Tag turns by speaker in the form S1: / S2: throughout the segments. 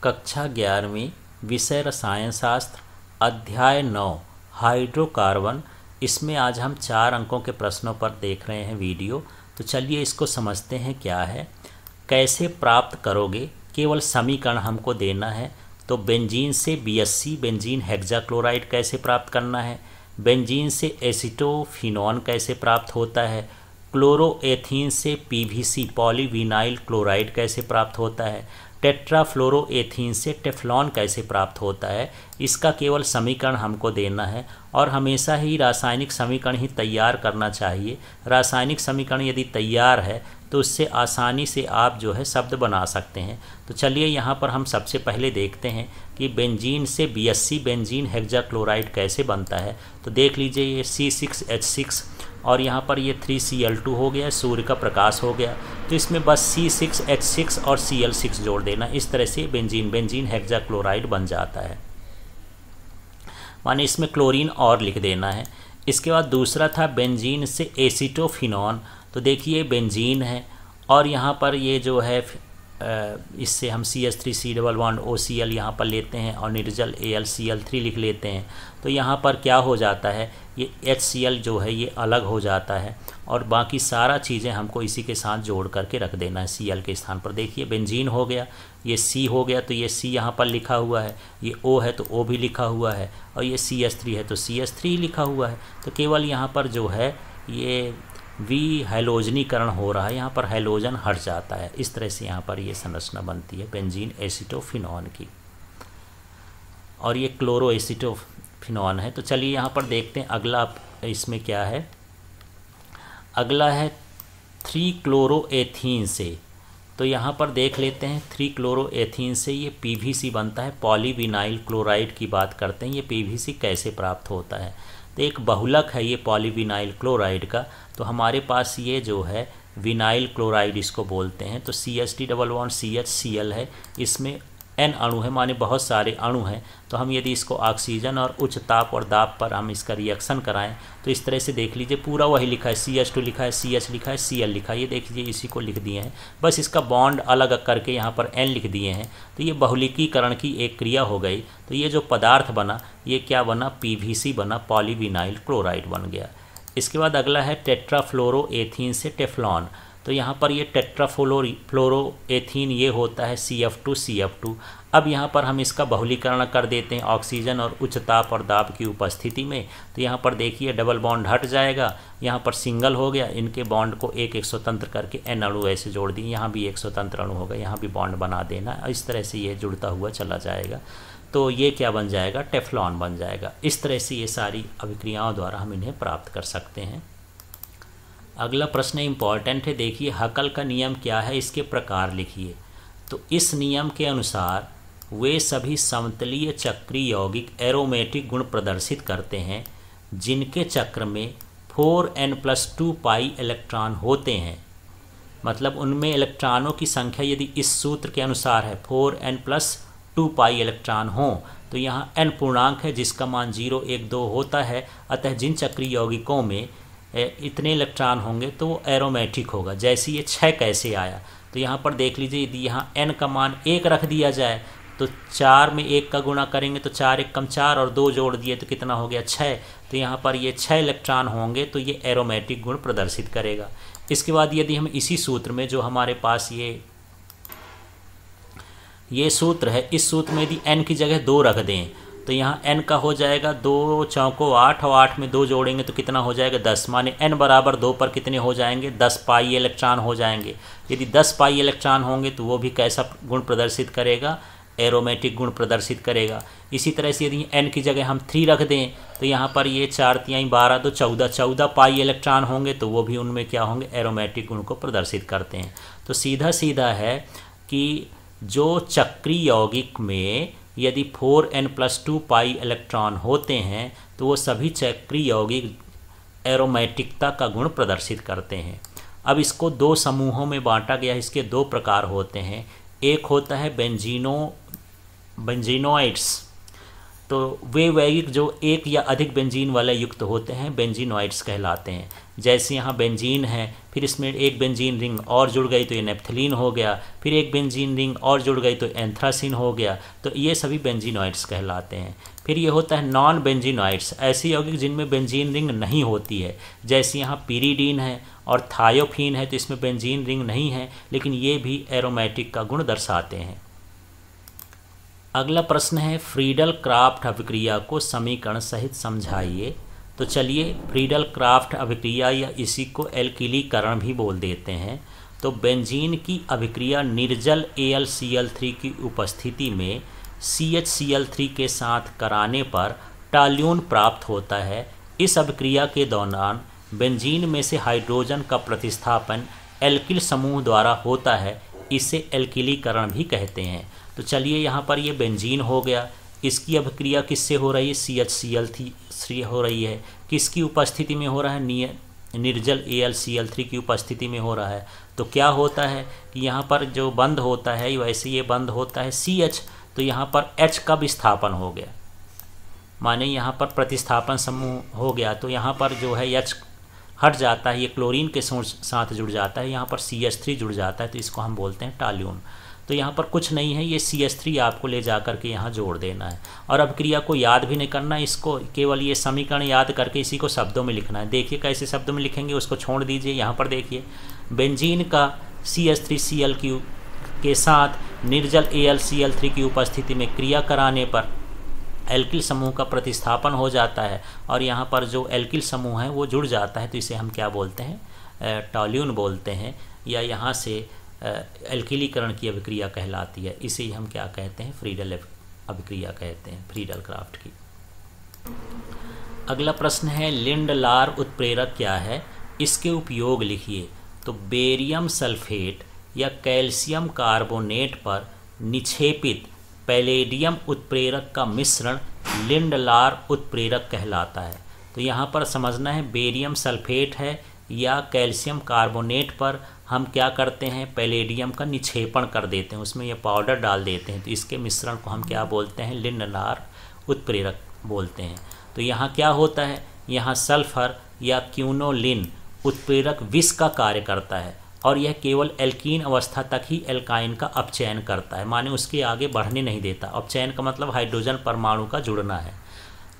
S1: कक्षा 11वीं विषय रसायन शास्त्र अध्याय 9 हाइड्रोकार्बन। इसमें आज हम 4 अंकों के प्रश्नों पर देख रहे हैं वीडियो। तो चलिए इसको समझते हैं क्या है, कैसे प्राप्त करोगे। केवल समीकरण हमको देना है। तो बेंजीन से BSC बेंजीन हेक्साक्लोराइड कैसे प्राप्त करना है, बेंजीन से एसीटोफिनॉन कैसे प्राप्त होता है, क्लोरोएथीन से PVC पॉलीविनाइल क्लोराइड कैसे प्राप्त होता है, टेट्राफ्लोरोएथीन से टेफ्लॉन कैसे प्राप्त होता है। इसका केवल समीकरण हमको देना है और हमेशा ही रासायनिक समीकरण ही तैयार करना चाहिए। रासायनिक समीकरण यदि तैयार है तो उससे आसानी से आप जो है शब्द बना सकते हैं। तो चलिए यहाँ पर हम सबसे पहले देखते हैं कि बेंजीन से BSC बेंजीन हेक्साक्लोराइड कैसे बनता है। तो देख लीजिए ये C6H6 और यहाँ पर ये 3Cl2 हो गया, सूर्य का प्रकाश हो गया। तो इसमें बस C6H6 और Cl6 जोड़ देना। इस तरह से बेंजीन हेक्साक्लोराइड बन जाता है, माने इसमें क्लोरीन और लिख देना है। इसके बाद दूसरा था बेंजीन से एसीटोफिनॉन। तो देखिए बेंजीन है और यहाँ पर ये जो है इससे हम CH3C+OCl यहाँ पर लेते हैं और निर्जल AlCl3 लिख लेते हैं। तो यहाँ पर क्या हो जाता है, ये HCl जो है ये अलग हो जाता है और बाकी सारा चीज़ें हमको इसी के साथ जोड़ करके रख देना है Cl के स्थान पर। देखिए बेंजीन हो गया, ये C हो गया तो ये C यहाँ पर लिखा हुआ है, ये O है तो O भी लिखा हुआ है और ये CH3 है तो CH3 लिखा हुआ है। तो केवल यहाँ पर जो है ये हैलोजनीकरण हो रहा है, यहाँ पर हैलोजन हट जाता है। इस तरह से यहाँ पर ये संरचना बनती है बेंजीन एसीटोफिनॉन की और ये क्लोरो एसीटोफिनॉन है। तो चलिए यहाँ पर देखते हैं अगला इसमें क्या है। अगला है 3-क्लोरोएथीन से। तो यहाँ पर देख लेते हैं 3-क्लोरोएथीन से ये PVC बनता है, पॉलीविनाइल क्लोराइड की बात करते हैं। ये PVC कैसे प्राप्त होता है, तो एक बहुलक है ये पॉलीविनाइल क्लोराइड का। तो हमारे पास ये जो है विनाइल क्लोराइड इसको बोलते हैं। तो CH3CHCl है, इसमें N अणु है, माने बहुत सारे अणु हैं। तो हम यदि इसको ऑक्सीजन और उच्च ताप और दाब पर हम इसका रिएक्शन कराएं तो इस तरह से देख लीजिए पूरा वही लिखा है, CH2 लिखा है, CH लिखा है, Cl लिखा है। ये देख लीजिए इसी को लिख दिए हैं, बस इसका बॉन्ड अलग करके यहाँ पर N लिख दिए हैं। तो ये बहुलिकीकरण की एक क्रिया हो गई। तो ये जो पदार्थ बना ये क्या बना, PVC बना, पॉलीविनाइल क्लोराइड बन गया। इसके बाद अगला है टेट्राफ्लोरोएथीन से टेफ्लॉन। तो यहाँ पर ये टेट्राफ्लोरोएथीन ये होता है CF2CF2। अब यहाँ पर हम इसका बहुलीकरण कर देते हैं ऑक्सीजन और उच्च ताप और दाब की उपस्थिति में। तो यहाँ पर देखिए डबल बॉन्ड हट जाएगा, यहाँ पर सिंगल हो गया। इनके बॉन्ड को एक स्वतंत्र करके N अणु ऐसे जोड़ दिए, यहाँ भी एक स्वतंत्र अणु होगा, यहाँ भी बॉन्ड बना देना। इस तरह से ये जुड़ता हुआ चला जाएगा। तो ये क्या बन जाएगा, टेफ्लॉन बन जाएगा। इस तरह से ये सारी अभिक्रियाओं द्वारा हम इन्हें प्राप्त कर सकते हैं। अगला प्रश्न इम्पॉर्टेंट है, देखिए हकल का नियम क्या है, इसके प्रकार लिखिए। तो इस नियम के अनुसार वे सभी समतलीय चक्रीय यौगिक एरोमेटिक गुण प्रदर्शित करते हैं जिनके चक्र में 4n+2 पाई इलेक्ट्रॉन होते हैं। मतलब उनमें इलेक्ट्रॉनों की संख्या यदि इस सूत्र के अनुसार है 4n+2 पाई इलेक्ट्रॉन हो, तो यहाँ n पूर्णांक है जिसका मान 0, 1, 2 होता है। अतः जिन चक्रीय यौगिकों में इतने इलेक्ट्रॉन होंगे तो वो एरोमेटिक होगा। जैसे ये 6 कैसे आया, तो यहाँ पर देख लीजिए यदि यहाँ n का मान 1 रख दिया जाए तो 4 में 1 का गुणा करेंगे तो 4 1 कम 4 और 2 जोड़ दिए तो कितना हो गया, 6। तो यहाँ पर ये 6 इलेक्ट्रॉन होंगे तो ये एरोमेटिक गुण प्रदर्शित करेगा। इसके बाद यदि हम इसी सूत्र में जो हमारे पास ये सूत्र है, इस सूत्र में यदि n की जगह 2 रख दें तो यहाँ n का हो जाएगा 2 चौको 8 और 8 में 2 जोड़ेंगे तो कितना हो जाएगा, 10। माने n बराबर 2 पर कितने हो जाएंगे, 10 पाई इलेक्ट्रॉन हो जाएंगे। यदि 10 पाई इलेक्ट्रॉन होंगे तो वो भी कैसा गुण प्रदर्शित करेगा, एरोमेटिक गुण प्रदर्शित करेगा। इसी तरह से यदि n की जगह हम 3 रख दें तो यहाँ पर ये 4×3 12 तो 14 पाई इलेक्ट्रॉन होंगे तो वो भी उनमें क्या होंगे, एरोमेटिक गुण को प्रदर्शित करते हैं। तो सीधा सीधा है कि जो चक्रीय यौगिक में यदि 4n+2 पाई इलेक्ट्रॉन होते हैं तो वो सभी चक्रीय यौगिक एरोमेटिकता का गुण प्रदर्शित करते हैं। अब इसको 2 समूहों में बांटा गया, इसके 2 प्रकार होते हैं। एक होता है बेंजीनोइड्स, तो वे यौगिक जो एक या अधिक बेंजीन वाले युक्त होते हैं बेंजीनॉइड्स कहलाते हैं। जैसे यहाँ बेंजीन है, फिर इसमें एक बेंजीन रिंग और जुड़ गई तो ये नेप्थलीन हो गया, फिर एक बेंजीन रिंग और जुड़ गई तो एंथ्रासिन हो गया, तो ये सभी बेंजीनॉइड्स कहलाते हैं। फिर ये होता है नॉन बेंजीनॉइड्स, ऐसे यौगिक जिनमें बेंजीन रिंग नहीं होती है। जैसे यहाँ पीरीडीन है और थायोफीन है, तो इसमें बेंजीन रिंग नहीं है, लेकिन ये भी एरोमेटिक का गुण दर्शाते हैं। अगला प्रश्न है फ्रीडल क्राफ्ट अभिक्रिया को समीकरण सहित समझाइए। तो चलिए, फ्रीडल क्राफ्ट अभिक्रिया या इसी को एल्किलीकरण भी बोल देते हैं। तो बेंजीन की अभिक्रिया निर्जल AlCl3 की उपस्थिति में CHCl3 के साथ कराने पर टॉल्यून प्राप्त होता है। इस अभिक्रिया के दौरान बेंजीन में से हाइड्रोजन का प्रतिस्थापन एल्किल समूह द्वारा होता है, इसे एल्किलीकरण भी कहते हैं। तो चलिए, यहाँ पर ये बेंजीन हो गया, इसकी अभिक्रिया किससे हो रही है? CHCl3 हो रही है। किसकी उपस्थिति में हो रहा है? निर्जल AlCl3 की उपस्थिति में हो रहा है। तो क्या होता है कि यहाँ पर जो बंध होता है वैसे ये बंध होता है CH, तो यहाँ पर H का विस्थापन हो गया, माने यहाँ पर प्रतिस्थापन समूह हो गया, तो यहाँ पर जो है H हट जाता है, ये क्लोरीन के साथ जुड़ जाता है, यहाँ पर CH3 जुड़ जाता है, तो इसको हम बोलते हैं टॉल्यून। तो यहाँ पर कुछ नहीं है, ये CH3 आपको ले जा करके यहाँ जोड़ देना है और अभिक्रिया को याद भी नहीं करना, इसको केवल ये समीकरण याद करके इसी को शब्दों में लिखना है। देखिए कैसे शब्दों में लिखेंगे, उसको छोड़ दीजिए। यहाँ पर देखिए, बेंजीन का CH3Cl के साथ निर्जल AlCl3 की उपस्थिति में क्रिया कराने पर एल्किल समूह का प्रतिस्थापन हो जाता है और यहाँ पर जो एल्किल समूह है वो जुड़ जाता है, तो इसे हम क्या बोलते हैं? टॉल्यून बोलते हैं, या यहाँ से एल्किलीकरण की अभिक्रिया कहलाती है। इसे ही हम क्या कहते हैं? फ्रीडल अभिक्रिया कहते हैं, फ्रीडल क्राफ्ट की। अगला प्रश्न है लिंडलार उत्प्रेरक क्या है, इसके उपयोग लिखिए। तो बेरियम सल्फेट या कैल्शियम कार्बोनेट पर निक्षेपित पैलेडियम उत्प्रेरक का मिश्रण लिंडलार उत्प्रेरक कहलाता है। तो यहाँ पर समझना है, बेरियम सल्फेट है या कैल्शियम कार्बोनेट पर हम क्या करते हैं? पैलेडियम का निक्षेपण कर देते हैं, उसमें ये पाउडर डाल देते हैं, तो इसके मिश्रण को हम क्या बोलते हैं? लिंडलार उत्प्रेरक बोलते हैं। तो यहाँ क्या होता है? यहाँ सल्फर या क्यूनोलिन उत्प्रेरक विष का कार्य करता है और यह केवल एल्कीन अवस्था तक ही एल्काइन का अपचयन करता है, माने उसके आगे बढ़ने नहीं देता। अपचयन का मतलब हाइड्रोजन परमाणु का जुड़ना है।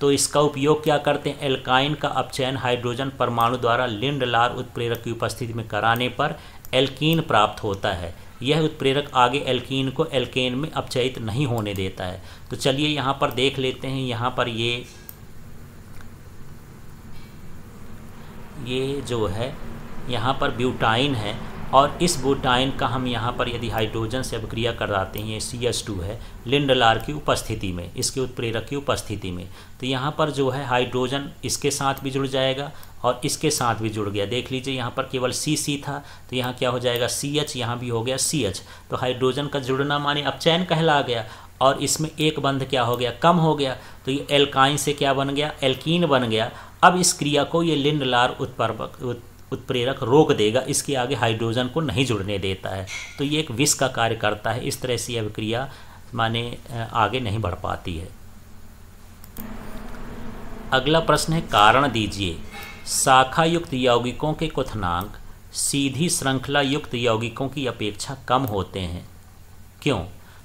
S1: तो इसका उपयोग क्या करते हैं? एल्काइन का अपचयन हाइड्रोजन परमाणु द्वारा लिंडलार उत्प्रेरक की उपस्थिति में कराने पर एल्कीन प्राप्त होता है। यह उत्प्रेरक आगे एल्कीन को एल्केन में अपचयित नहीं होने देता है। तो चलिए यहाँ पर देख लेते हैं, यहाँ पर ये जो है यहाँ पर ब्यूटाइन है और इस ब्यूटाइन का हम यहाँ पर यदि हाइड्रोजन से अभिक्रिया कराते हैं, ये CH2 है लिंडलार की उपस्थिति में, इसके उत्प्रेरक की उपस्थिति में, तो यहाँ पर जो है हाइड्रोजन इसके साथ भी जुड़ जाएगा और इसके साथ भी जुड़ गया। देख लीजिए, यहाँ पर केवल CC था, तो यहाँ क्या हो जाएगा? CH, यहाँ भी हो गया CH। तो हाइड्रोजन का जुड़ना माने अपचयन कहला गया और इसमें एक बंध क्या हो गया? कम हो गया, तो ये एल्काइन से क्या बन गया? एल्कीन बन गया। अब इस क्रिया को ये लिंडलार उत्प्रेरक रोक देगा, इसके आगे हाइड्रोजन को नहीं जुड़ने देता है, तो ये एक विष का कार्य करता है। इस तरह से यह अभिक्रिया माने आगे नहीं बढ़ पाती है। अगला प्रश्न है कारण दीजिए। शाखा युक्त यौगिकों के क्वथनांक सीधी श्रृंखला युक्त यौगिकों की अपेक्षा कम होते हैं, क्यों?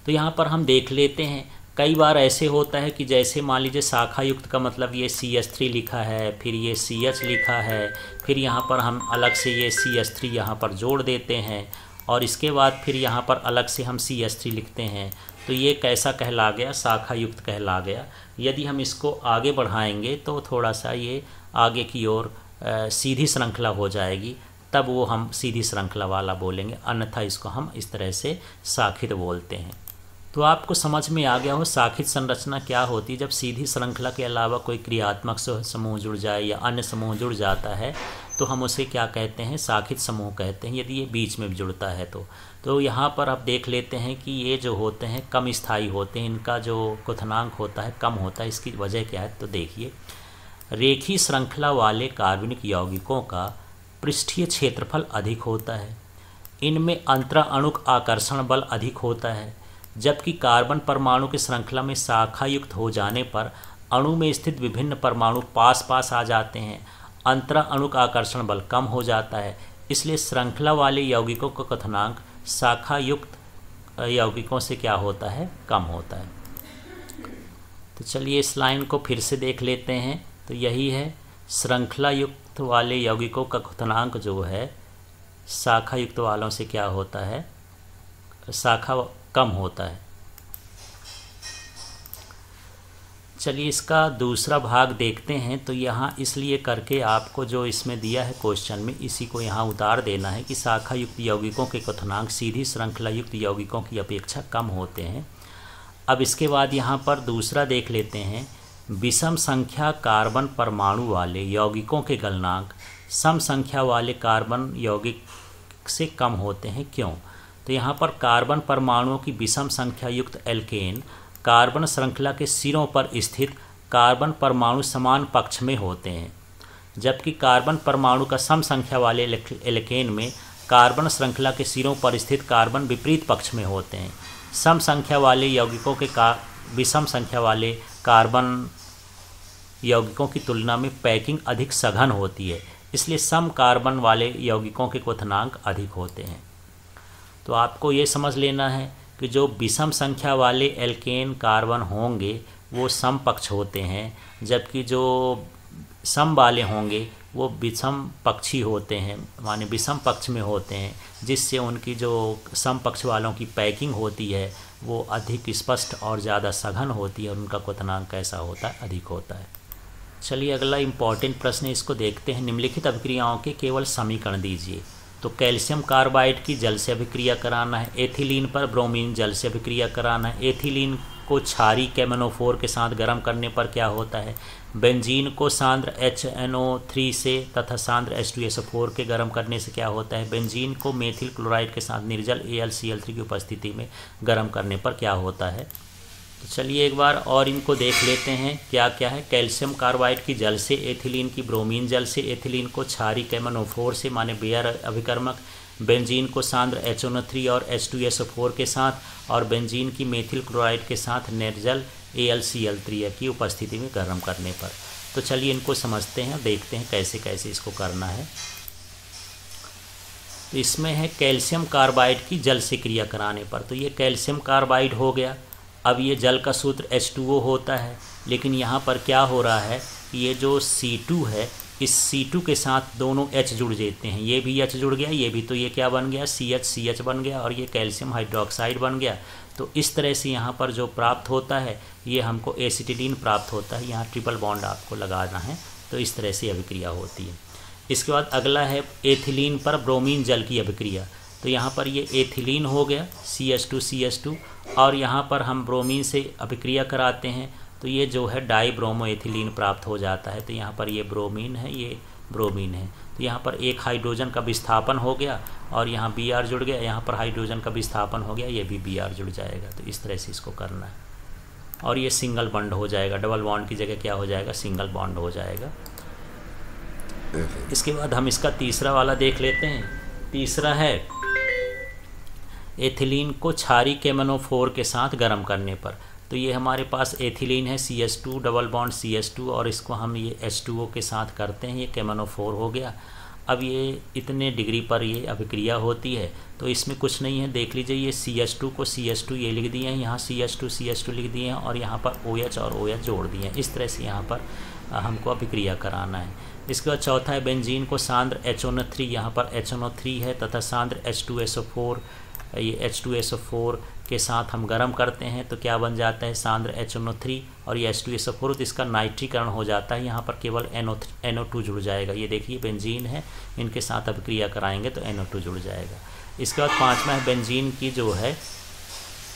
S1: तो यहाँ पर हम देख लेते हैं, कई बार ऐसे होता है कि जैसे मान लीजिए शाखा युक्त का मतलब ये CH3 लिखा है, फिर ये CH लिखा है, फिर यहाँ पर हम अलग से ये CH3 यहाँ पर जोड़ देते हैं और इसके बाद फिर यहाँ पर अलग से हम CH3 लिखते हैं, तो ये कैसा कहला गया? शाखा युक्त कहला गया। यदि हम इसको आगे बढ़ाएंगे तो थोड़ा सा ये आगे की ओर सीधी श्रृंखला हो जाएगी, तब वो हम सीधी श्रृंखला वाला बोलेंगे, अन्यथा इसको हम इस तरह से शाखित बोलते हैं। तो आपको समझ में आ गया हो शाखित संरचना क्या होती है। जब सीधी श्रृंखला के अलावा कोई क्रियात्मक समूह जुड़ जाए या अन्य समूह जुड़ जाता है तो हम उसे क्या कहते हैं? शाखित समूह कहते हैं, यदि ये बीच में भी जुड़ता है तो यहाँ पर आप देख लेते हैं कि ये जो होते हैं कम स्थायी होते हैं, इनका जो क्वथनांक होता है कम होता है। इसकी वजह क्या है? तो देखिए, रेखीय श्रृंखला वाले कार्बनिक यौगिकों का पृष्ठीय क्षेत्रफल अधिक होता है, इनमें अंतराणुक आकर्षण बल अधिक होता है, जबकि कार्बन परमाणु की श्रृंखला में शाखा युक्त हो जाने पर अणु में स्थित विभिन्न परमाणु पास पास आ जाते हैं, अंतरा अणु का आकर्षण बल कम हो जाता है, इसलिए श्रृंखला वाले यौगिकों का क्वथनांक शाखा युक्त यौगिकों से क्या होता है, कम होता है। तो चलिए इस लाइन को फिर से देख लेते हैं। तो यही है, श्रृंखला युक्त वाले यौगिकों का क्वथनांक जो है शाखा युक्त वालों से क्या होता है, शाखा कम होता है। चलिए इसका दूसरा भाग देखते हैं। तो यहाँ इसलिए करके आपको जो इसमें दिया है क्वेश्चन में, इसी को यहाँ उतार देना है कि शाखा युक्त यौगिकों के क्वथनांक सीधी श्रृंखला युक्त यौगिकों की अपेक्षा कम होते हैं। अब इसके बाद यहाँ पर दूसरा देख लेते हैं, विषम संख्या कार्बन परमाणु वाले यौगिकों के गलनांक सम संख्या वाले कार्बन यौगिक से कम होते हैं, क्यों? तो यहाँ पर कार्बन परमाणुओं की विषम संख्या युक्त एल्केन कार्बन श्रृंखला के सिरों पर स्थित कार्बन परमाणु समान पक्ष में होते हैं, जबकि कार्बन परमाणु का सम संख्या वाले एल्केन में कार्बन श्रृंखला के सिरों पर स्थित कार्बन विपरीत पक्ष में होते हैं। सम संख्या वाले यौगिकों के विषम संख्या वाले कार्बन यौगिकों की तुलना में पैकिंग अधिक सघन होती है, इसलिए सम कार्बन वाले यौगिकों के क्वथनांक अधिक होते हैं। तो आपको ये समझ लेना है कि जो विषम संख्या वाले एल्केन कार्बन होंगे वो सम पक्ष होते हैं, जबकि जो सम वाले होंगे वो विषम पक्षी होते हैं, माने विषम पक्ष में होते हैं, जिससे उनकी जो सम पक्ष वालों की पैकिंग होती है वो अधिक स्पष्ट और ज़्यादा सघन होती है और उनका क्वथनांक कैसा होता है, अधिक होता है। चलिए अगला इम्पॉर्टेंट प्रश्न है, इसको देखते हैं। निम्नलिखित अभिक्रियाओं के केवल समीकरण दीजिए। तो कैल्शियम कार्बाइड की जल से अभिक्रिया कराना है, एथिलीन पर ब्रोमीन जल से अभिक्रिया कराना है, एथिलीन को क्षारी केमनोफोर के साथ गर्म करने पर क्या होता है, बेंजीन को सांद्र HNO3 से तथा सांद्र H2SO4 के गर्म करने से क्या होता है, बेंजीन को मेथिल क्लोराइड के साथ निर्जल AlCl3 की उपस्थिति में गर्म करने पर क्या होता है। तो चलिए एक बार और इनको देख लेते हैं क्या क्या है। कैल्शियम कार्बाइड की जल से, एथिलीन की ब्रोमीन जल से, एथिलीन को क्षारी केमनोफोर से माने बेयर अभिकर्मक, बेंजीन को सांद्र HNO3 और H2SO4 के साथ, और बेंजीन की मेथिल क्लोराइड के साथ निर्जल AlCl3 की उपस्थिति में गर्म करने पर। तो चलिए इनको समझते हैं और देखते हैं कैसे कैसे इसको करना है। तो इसमें है कैल्शियम कार्बाइड की जल से क्रिया कराने पर। तो ये कैल्शियम कार्बाइड हो गया। अब ये जल का सूत्र H2O होता है, लेकिन यहाँ पर क्या हो रहा है कि ये जो C2 है, इस C2 के साथ दोनों H जुड़ जाते हैं, ये भी H जुड़ गया, ये भी, तो ये क्या बन गया, CH बन गया और ये कैल्शियम हाइड्रोक्साइड बन गया। तो इस तरह से यहाँ पर जो प्राप्त होता है ये हमको एसिटिलीन प्राप्त होता है। यहाँ ट्रिपल बॉन्ड आपको लगाना है। तो इस तरह से अभिक्रिया होती है। इसके बाद अगला है एथिलीन पर ब्रोमीन जल की अभिक्रिया। तो यहाँ पर ये एथिलीन हो गया CH2 और यहाँ पर हम ब्रोमीन से अभिक्रिया कराते हैं तो ये जो है डाई ब्रोमो एथिलीन प्राप्त हो जाता है। तो यहाँ पर ये ब्रोमीन है, ये ब्रोमीन है। तो यहाँ पर एक हाइड्रोजन का विस्थापन हो गया और यहाँ Br जुड़ गया, यहाँ पर हाइड्रोजन का विस्थापन हो गया, ये भी Br जुड़ जाएगा। तो इस तरह से इसको करना है और ये सिंगल बॉन्ड हो जाएगा, डबल बॉन्ड की जगह क्या हो जाएगा, सिंगल बॉन्ड हो जाएगा। इसके बाद हम इसका तीसरा वाला देख लेते हैं। तीसरा है एथिलीन को क्षारी केमनोफोर के साथ गर्म करने पर। तो ये हमारे पास एथिलीन है CH2 डबल बॉन्ड CH2 और इसको हम ये H2O के साथ करते हैं, ये केमनोफोर हो गया। अब ये इतने डिग्री पर ये अभिक्रिया होती है तो इसमें कुछ नहीं है, देख लीजिए ये CH2 को CH2 ये लिख दिए हैं, यहाँ CH2 लिख दिए हैं और यहाँ पर OH और OH जोड़ दिए हैं। इस तरह से यहाँ पर हमको अभिक्रिया कराना है। इसके बाद चौथा है बेंजीन को सांद्र HNO3, यहाँ पर HNO3 है तथा सांद्र H2SO4, ये H2SO4 के साथ हम गर्म करते हैं तो क्या बन जाता है, सांद्र HNO3 और ये H2SO4, तो इसका नाइट्रीकरण हो जाता है। यहाँ पर केवल NO2 जुड़ जाएगा। ये देखिए बेंजीन है, इनके साथ अभिक्रिया कराएंगे तो NO2 जुड़ जाएगा। इसके बाद पांचवा है बेंजीन की जो है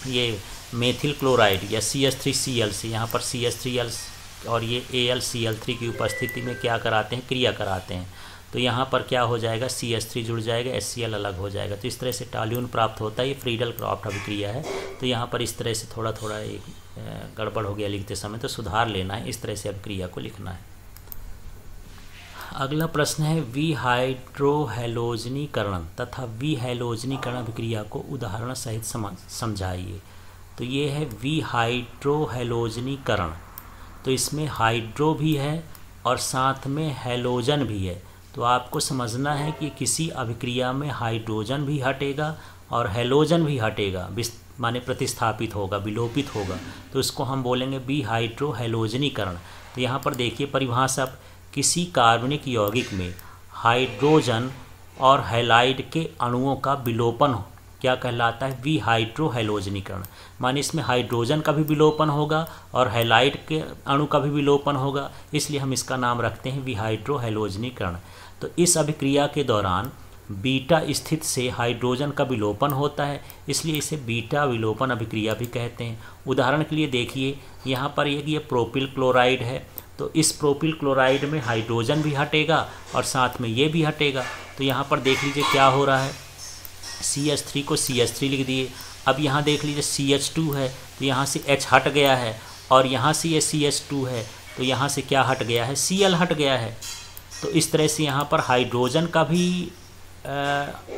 S1: ये मेथिल क्लोराइड या CH3Cl से, यहाँ पर CH3L और ये AlCl3 की उपस्थिति में क्या कराते हैं, क्रिया कराते हैं। तो यहाँ पर क्या हो जाएगा, CH3 जुड़ जाएगा, HCl अलग हो जाएगा। तो इस तरह से टॉल्यून प्राप्त होता है। ये फ्रीडल क्रॉफ्ट अभिक्रिया है। तो यहाँ पर इस तरह से थोड़ा थोड़ा एक गड़बड़ हो गया लिखते समय, तो सुधार लेना है, इस तरह से अभिक्रिया को लिखना है। अगला प्रश्न है विहाइड्रोहैलोजनीकरण तथा विहैलोजनीकरण अभिक्रिया को उदाहरण सहित समझाइए। तो ये है विहाइड्रोहैलोजनीकरण। तो इसमें हाइड्रो भी है और साथ में हैलोजन भी है। तो आपको समझना है कि किसी अभिक्रिया में हाइड्रोजन भी हटेगा और हैलोजन भी हटेगा, माने प्रतिस्थापित होगा, विलोपित होगा, तो इसको हम बोलेंगे विहाइड्रोहैलोजनीकरण। तो यहाँ पर देखिए परिभाषा, किसी कार्बनिक यौगिक में हाइड्रोजन और हैलाइड के अणुओं का विलोपन क्या कहलाता है? विहाइड्रोहैलोजनीकरण। माने इसमें हाइड्रोजन का भी विलोपन होगा और हैलाइड के अणु का भी विलोपन होगा, इसलिए हम इसका नाम रखते हैं विहाइड्रोहैलोजनीकरण। तो इस अभिक्रिया के दौरान बीटा स्थित से हाइड्रोजन का विलोपन होता है, इसलिए इसे बीटा विलोपन अभिक्रिया भी कहते हैं। उदाहरण के लिए देखिए यहाँ पर ये प्रोपिल क्लोराइड है, तो इस प्रोपिल क्लोराइड में हाइड्रोजन भी हटेगा और साथ में ये भी हटेगा। तो यहाँ पर देख लीजिए क्या हो रहा है, CH3 को CH3 लिख दिए। अब यहाँ देख लीजिए CH2 है, तो यहाँ से H हट गया है और यहाँ से ये CH2 है, तो यहाँ से क्या हट गया है? Cl हट गया है। तो इस तरह से यहाँ पर हाइड्रोजन का भी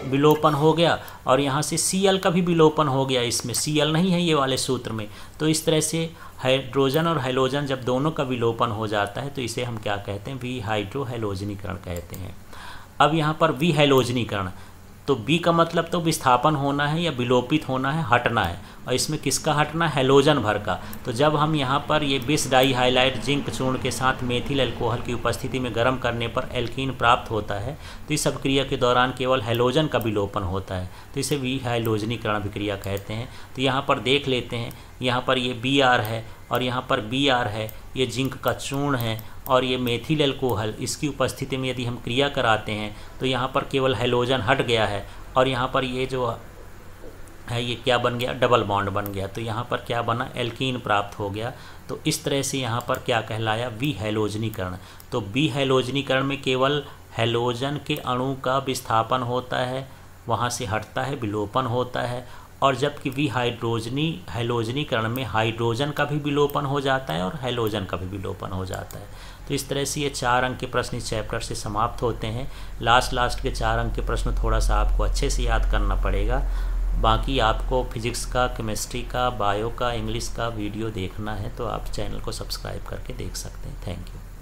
S1: विलोपन हो गया और यहाँ से Cl का भी विलोपन हो गया। इसमें Cl नहीं है ये वाले सूत्र में। तो इस तरह से हाइड्रोजन और हैलोजन जब दोनों का विलोपन हो जाता है तो इसे हम क्या कहते हैं? विहाइड्रोहैलोजनीकरण कहते हैं। अब यहाँ पर विहैलोजनीकरण, तो बी का मतलब तो विस्थापन होना है या विलोपित होना है, हटना है, और इसमें किसका हटना है? हैलोजन भर का। तो जब हम यहाँ पर ये बिस डाइहाइलाइड जिंक चूर्ण के साथ मेथिल अल्कोहल की उपस्थिति में गर्म करने पर एल्कीन प्राप्त होता है, तो इस अभिक्रिया के दौरान केवल हैलोजन का विलोपन होता है, तो इसे विहैलोजनीकरण अभिक्रिया कहते हैं। तो यहाँ पर देख लेते हैं, यहाँ पर ये Br है और यहाँ पर Br है, ये जिंक का चूर्ण है और ये मेथिल अल्कोहल, इसकी उपस्थिति में यदि हम क्रिया कराते हैं तो यहाँ पर केवल हैलोजन हट गया है और यहाँ पर ये जो है ये क्या बन गया? डबल बॉन्ड बन गया। तो यहाँ पर क्या बना? एल्कीन प्राप्त हो गया। तो इस तरह से यहाँ पर क्या कहलाया? विहैलोजनीकरण। तो विहैलोजनीकरण में केवल हैलोजन के अणु का विस्थापन होता है, वहाँ से हटता है, विलोपन होता है, और जबकि विहाइड्रोजनीकरण में हाइड्रोजन का भी विलोपन हो जाता है और हैलोजन का भी विलोपन हो जाता है। तो इस तरह से ये 4 अंक के प्रश्न इस चैप्टर से समाप्त होते हैं। लास्ट के 4 अंक के प्रश्न थोड़ा सा आपको अच्छे से याद करना पड़ेगा। बाकी आपको फिजिक्स का, केमिस्ट्री का, बायो का, इंग्लिश का वीडियो देखना है तो आप चैनल को सब्सक्राइब करके देख सकते हैं। Thank you.